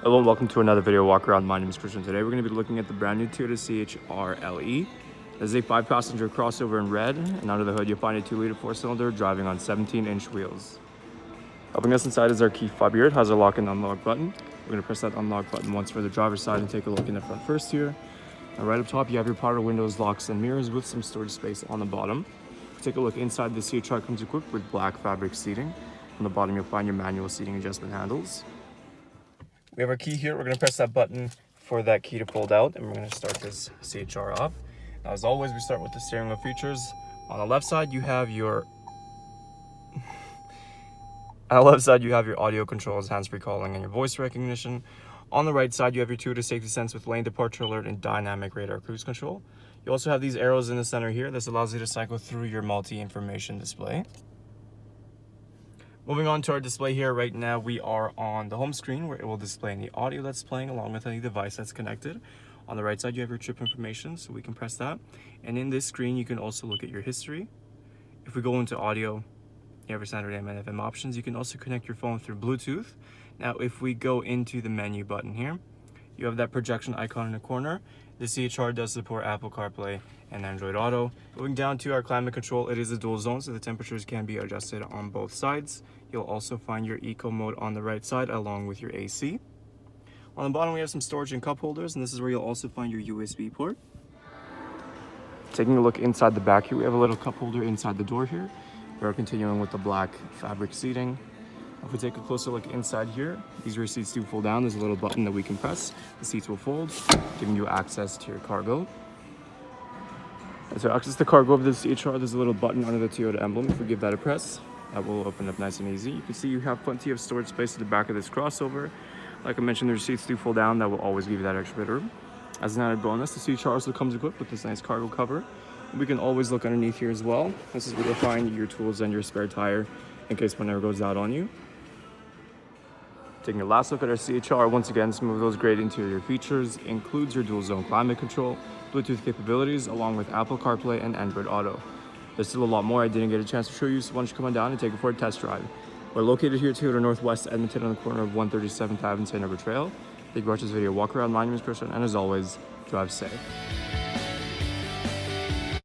Hello and welcome to another video walk around. My name is Christian. Today we're going to be looking at the brand new Toyota CHR LE. This is a 5-passenger crossover in red, and under the hood you'll find a 2-liter 4-cylinder driving on 17-inch wheels. Helping us inside is our key fob here. It has a lock and unlock button. We're going to press that unlock button once for the driver's side and take a look in the front first here. Now right up top you have your power windows, locks, and mirrors with some storage space on the bottom. Take a look inside. The CHR comes equipped with black fabric seating. On the bottom you'll find your manual seating adjustment handles. We have our key here. We're going to press that button for that key to fold out, and we're going to start this CHR up. Now, as always, we start with the steering wheel features. On the left side, you have your audio controls, hands-free calling, and your voice recognition. On the right side, you have your Toyota Safety Sense with lane departure alert and dynamic radar cruise control. You also have these arrows in the center here. This allows you to cycle through your multi-information display. Moving on to our display here, right now we are on the home screen where it will display any audio that's playing along with any device that's connected. On the right side you have your trip information, so we can press that. And in this screen you can also look at your history. If we go into audio, you have your standard AM and FM options. You can also connect your phone through Bluetooth. Now if we go into the menu button here, you have that projection icon in the corner. The CHR does support Apple CarPlay and Android Auto. Moving down to our climate control, it is a dual zone, so the temperatures can be adjusted on both sides. You'll also find your eco mode on the right side along with your AC. On the bottom we have some storage and cup holders, and this is where you'll also find your USB port. Taking a look inside the back here, we have a little cup holder inside the door here. We're continuing with the black fabric seating. If we take a closer look inside here, these rear seats do fold down. There's a little button that we can press. The seats will fold, giving you access to your cargo. And so access to cargo of the CHR, there's a little button under the Toyota emblem. If we give that a press, that will open up nice and easy. You can see you have plenty of storage space at the back of this crossover. Like I mentioned, their seats do fold down. That will always give you that extra bit of room. As an added bonus, the CHR also comes equipped with this nice cargo cover. We can always look underneath here as well. This is where you'll find your tools and your spare tire in case one ever goes out on you. Taking a last look at our CHR, once again, some of those great interior features includes your dual zone climate control, Bluetooth capabilities, along with Apple CarPlay and Android Auto. There's still a lot more I didn't get a chance to show you, so why don't you come on down and take it for a test drive. We're located here at Toyota Northwest Edmonton on the corner of 137th Ave and St.Albert Trail. Thank you for watching this video walk around. My name is Christian, and as always, drive safe.